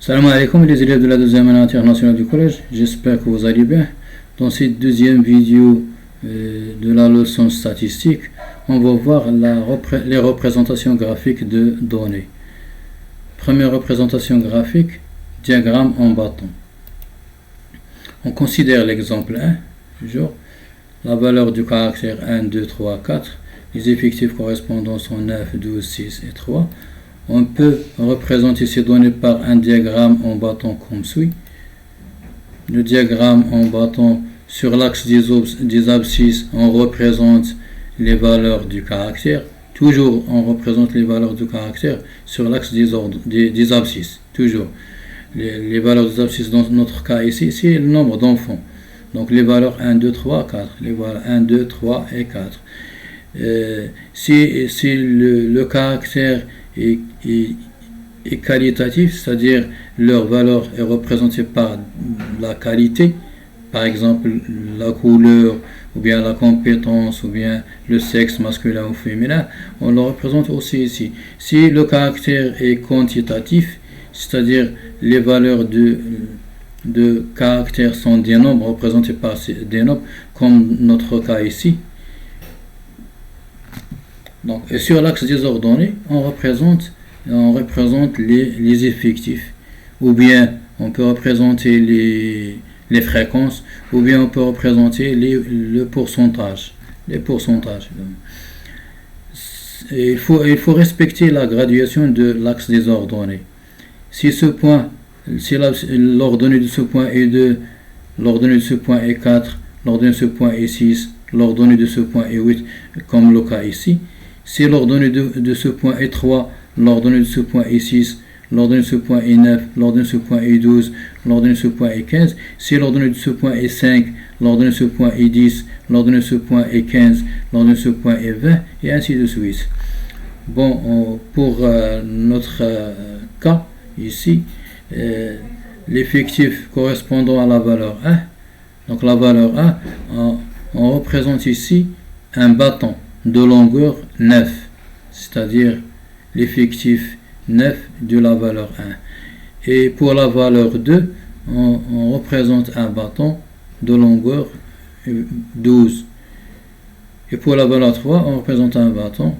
Salam alaikum les élèves de la deuxième année internationale du collège, j'espère que vous allez bien. Dans cette deuxième vidéo de la leçon statistique, on va voir les représentations graphiques de données. Première représentation graphique, diagramme en bâton. On considère l'exemple 1, toujours. La valeur du caractère 1, 2, 3, 4. Les effectifs correspondants sont 9, 12, 6 et 3. On peut représenter ces données par un diagramme en bâton comme suit. Le diagramme en bâton, sur l'axe des abscisses, on représente les valeurs du caractère. Toujours, on représente les valeurs du caractère sur l'axe des abscisses. Toujours. Les valeurs des abscisses, dans notre cas ici, c'est le nombre d'enfants. Donc les valeurs 1, 2, 3, 4. Les valeurs 1, 2, 3 et 4. Si le caractère est qualitatif, c'est-à-dire leur valeur est représentée par la qualité, par exemple la couleur, ou bien la compétence, ou bien le sexe masculin ou féminin, on le représente aussi ici. Si le caractère est quantitatif, c'est-à-dire les valeurs de caractère sont des nombres représentés par des nombres, comme notre cas ici. Donc, et sur l'axe des ordonnées, on représente les effectifs, ou bien on peut représenter les fréquences, ou bien on peut représenter le pourcentage. Les pourcentages. Et il faut respecter la graduation de l'axe des ordonnées. Si l'ordonnée de ce point est 2, l'ordonnée de ce point est 4, l'ordonnée de ce point est 6, l'ordonnée de ce point est 8, comme le cas ici. Si l'ordonnée de ce point est 3, l'ordonnée de ce point est 6, l'ordonnée de ce point est 9, l'ordonnée de ce point est 12, l'ordonnée de ce point est 15. Si l'ordonnée de ce point est 5, l'ordonnée de ce point est 10, l'ordonnée de ce point est 15, l'ordonnée de ce point est 20, et ainsi de suite. Bon, pour notre cas, ici, l'effectif correspondant à la valeur 1, donc la valeur 1, on représente ici un bâton de longueur 9, c'est-à-dire l'effectif 9 de la valeur 1. Et pour la valeur 2, on représente un bâton de longueur 12. Et pour la valeur 3, on représente un bâton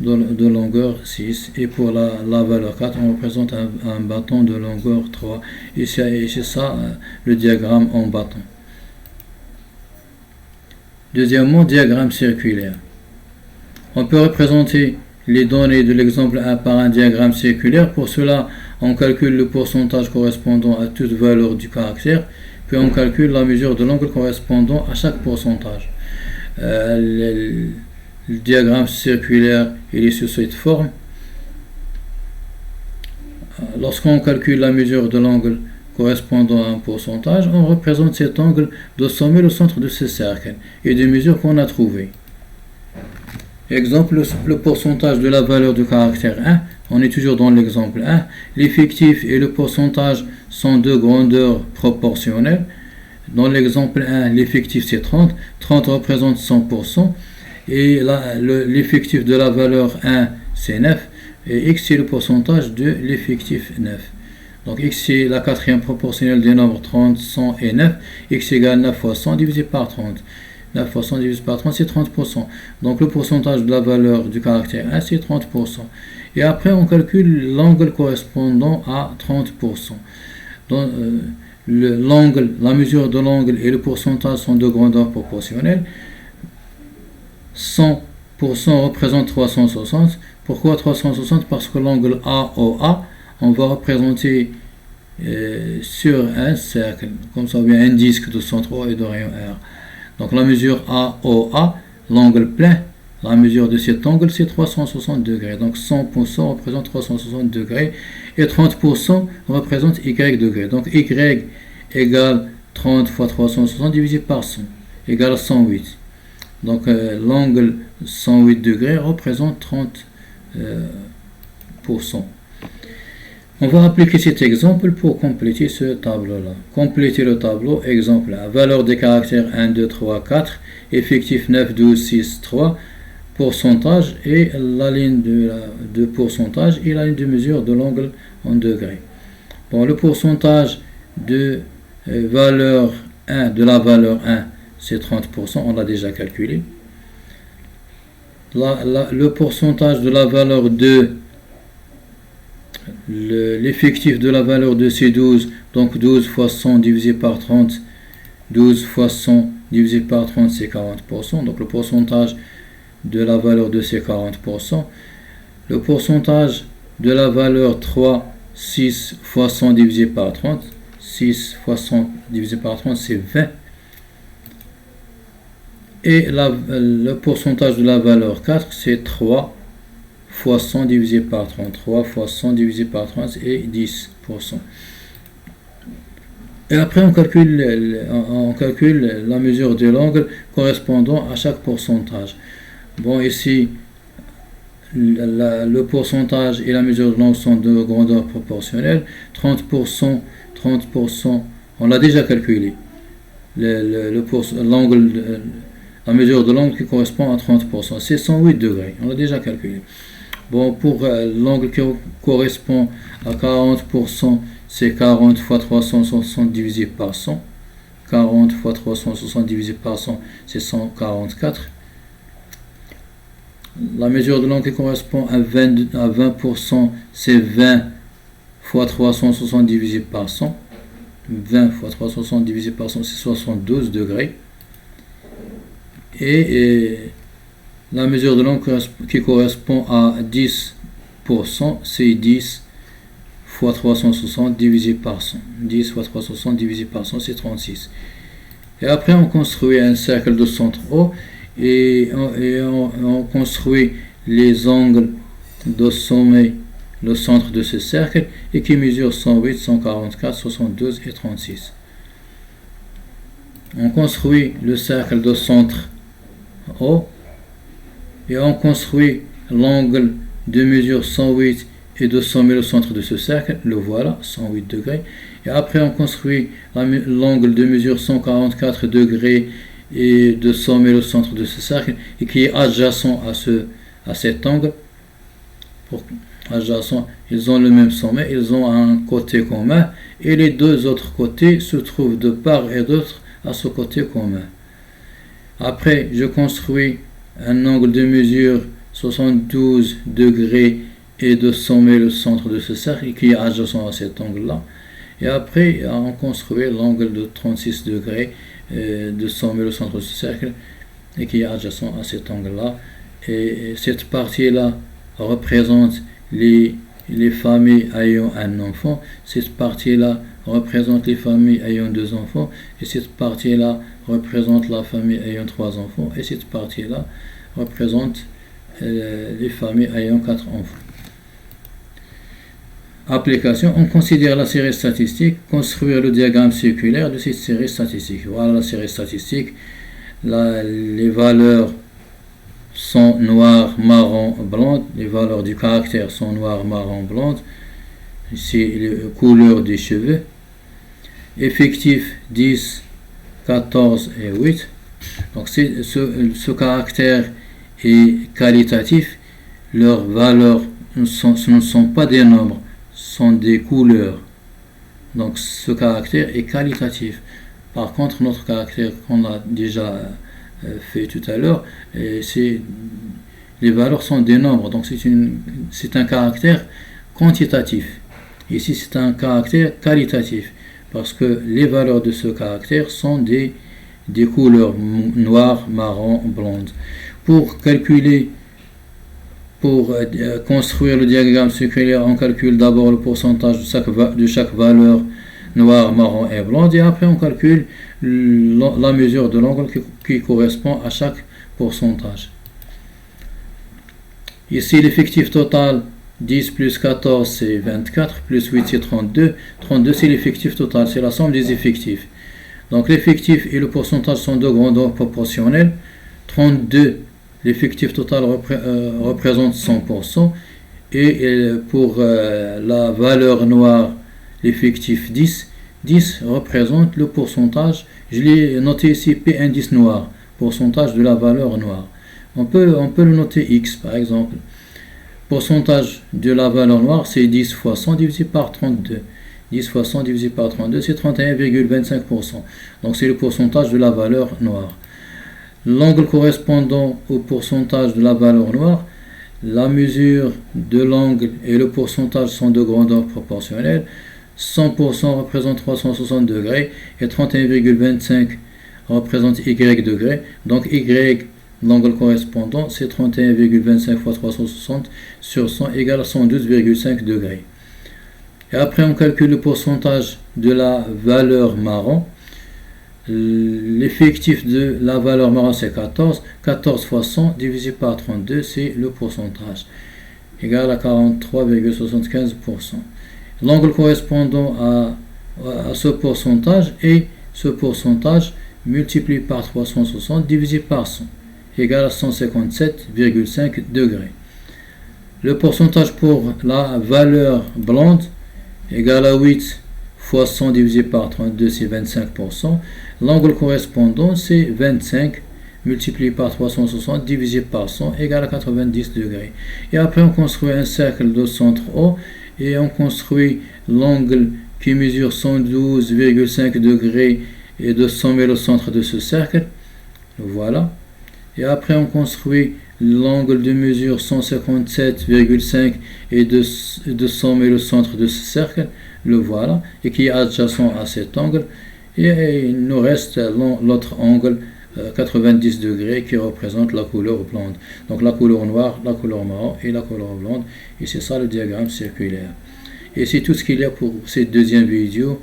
de longueur 6. Et pour la valeur 4, on représente un bâton de longueur 3. Et c'est ça le diagramme en bâton. Deuxièmement, diagramme circulaire. On peut représenter les données de l'exemple 1 par un diagramme circulaire. Pour cela, on calcule le pourcentage correspondant à toute valeur du caractère, puis on calcule la mesure de l'angle correspondant à chaque pourcentage. Le diagramme circulaire il est sous cette forme. Lorsqu'on calcule la mesure de l'angle correspondant à un pourcentage, on représente cet angle de sommet au centre de ce cercle et des mesures qu'on a trouvées. Exemple, le pourcentage de la valeur du caractère 1, on est toujours dans l'exemple 1. L'effectif et le pourcentage sont de grandeur proportionnelle. Dans l'exemple 1, l'effectif c'est 30. 30 représente 100%. Et l'effectif de la valeur 1 c'est 9. Et x c'est le pourcentage de l'effectif 9. Donc x c'est la quatrième proportionnelle des nombres 30, 100 et 9. X égale 9 fois 100 divisé par 30. 9 fois 100 divisé par 30, c'est 30%. Donc le pourcentage de la valeur du caractère 1, c'est 30%. Et après, on calcule l'angle correspondant à 30%. Donc, la mesure de l'angle et le pourcentage sont de grandeur proportionnelle. 100% représente 360. Pourquoi 360? Parce que l'angle AOA, on va représenter sur un cercle, comme ça, bien un disque de 103 et de rayon R. Donc la mesure AOA, l'angle plein, la mesure de cet angle c'est 360 degrés. Donc 100% représente 360 degrés et 30% représente Y degrés. Donc Y égale 30 fois 360 divisé par 100 égale 108. Donc l'angle 108 degrés représente 30%. On va appliquer cet exemple pour compléter ce tableau-là. Compléter le tableau, exemple 1. Valeur des caractères 1, 2, 3, 4. Effectif 9, 12, 6, 3. Pourcentage et la ligne de pourcentage et la ligne de mesure de l'angle en degrés. Bon, le pourcentage de valeur 1, de la valeur 1, c'est 30%, on l'a déjà calculé. Le pourcentage de la valeur 2, l'effectif de la valeur 2, c'est 12, donc 12 fois 100 divisé par 30, 12 fois 100 divisé par 30, c'est 40%, donc le pourcentage de la valeur 2, c'est 40%. Le pourcentage de la valeur 3, 6 fois 100 divisé par 30, 6 fois 100 divisé par 30, c'est 20. Et le pourcentage de la valeur 4, c'est 3 fois 100 divisé par 30. 3 fois 100 divisé par 30 est 10%. Et après, on calcule la mesure de l'angle correspondant à chaque pourcentage. Bon, ici, le pourcentage et la mesure de l'angle sont de grandeur proportionnelle. 30%, on l'a déjà calculé. L'angle, la mesure de l'angle qui correspond à 30%, c'est 108 degrés. On l'a déjà calculé. Bon, pour l'angle qui correspond à 40%, c'est 40 fois 360 divisé par 100. 40 fois 360 divisé par 100, c'est 144. La mesure de l'angle qui correspond à 20%, c'est 20 fois 360 divisé par 100. 20 fois 360 divisé par 100, c'est 72 degrés. Et la mesure de l'angle qui correspond à 10%, c'est 10 fois 360 divisé par 100. 10 fois 360 divisé par 100, c'est 36. Et après, on construit un cercle de centre O et on construit les angles de sommet, le centre de ce cercle, et qui mesure 108, 144, 72 et 36. On construit le cercle de centre O et on construit l'angle de mesure 108 et de sommet le centre de ce cercle, le voilà, 108 degrés. Et après on construit l'angle de mesure 144 degrés et de sommet le centre de ce cercle et qui est adjacent à cet angle. Adjacent, ils ont le même sommet, ils ont un côté commun et les deux autres côtés se trouvent de part et d'autre à ce côté commun. Après, je construis un angle de mesure 72 degrés et de sommet le centre de ce cercle qui est adjacent à cet angle-là. Et après, on construit l'angle de 36 degrés de sommet le centre de ce cercle et qui est adjacent à cet angle-là. Et cette partie-là représente les familles ayant un enfant. Cette partie-là représente les familles ayant 2 enfants. Et cette partie-là représente la famille ayant 3 enfants. Et cette partie-là représente les familles ayant 4 enfants. Application, on considère la série statistique, construire le diagramme circulaire de cette série statistique. Voilà la série statistique. Les valeurs sont noires, marron, blanc. Les valeurs du caractère sont noires, marron, blanc. Ici, les couleurs des cheveux. Effectif 10, 14 et 8. Donc, ce caractère est qualitatif. Leurs valeurs ce ne sont pas des nombres, sont des couleurs. Donc, ce caractère est qualitatif. Par contre, notre caractère qu'on a déjà fait tout à l'heure, les valeurs sont des nombres. Donc, c'est un caractère quantitatif. Ici, c'est un caractère qualitatif. Parce que les valeurs de ce caractère sont des couleurs noires, marron, blondes. Pour construire le diagramme circulaire, on calcule d'abord le pourcentage de chaque valeur noire, marron et blonde, et après on calcule la mesure de l'angle qui correspond à chaque pourcentage. Ici, l'effectif total, 10 plus 14, c'est 24, plus 8, c'est 32. 32, c'est l'effectif total, c'est la somme des effectifs. Donc, l'effectif et le pourcentage sont de grandeur proportionnelle. 32, l'effectif total représente 100%. Et pour la valeur noire, l'effectif 10, 10 représente le pourcentage. Je l'ai noté ici, P indice noir, pourcentage de la valeur noire. On peut le noter X, par exemple. Pourcentage de la valeur noire, c'est 10 fois 100 divisé par 32. 10 fois 100 divisé par 32, c'est 31,25%. Donc c'est le pourcentage de la valeur noire. L'angle correspondant au pourcentage de la valeur noire, la mesure de l'angle et le pourcentage sont de grandeur proportionnelle. 100% représente 360 degrés et 31,25 représente y degrés. Donc y, l'angle correspondant, c'est 31,25 fois 360 sur 100 égale 112,5 degrés. Et après, on calcule le pourcentage de la valeur marron. L'effectif de la valeur marron, c'est 14. 14 fois 100 divisé par 32, c'est le pourcentage, égal à 43,75%. L'angle correspondant à ce pourcentage est ce pourcentage multiplié par 360 divisé par 100, égal à 157,5 degrés. Le pourcentage pour la valeur blonde, égal à 8 fois 100 divisé par 32, c'est 25%. L'angle correspondant, c'est 25 multiplié par 360 divisé par 100, égal à 90 degrés. Et après, on construit un cercle de centre O et on construit l'angle qui mesure 112,5 degrés et de 100 000 au centre de ce cercle. Voilà. Et après, on construit l'angle de mesure 157,5 et de 100 000 au centre de ce cercle. Le voilà. Et qui est adjacent à cet angle. Et il nous reste l'autre angle 90 degrés qui représente la couleur blonde. Donc la couleur noire, la couleur marron et la couleur blonde. Et c'est ça le diagramme circulaire. Et c'est tout ce qu'il y a pour cette deuxième vidéo.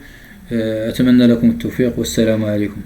أتمنى لكم التوفيق والسلام عليكم.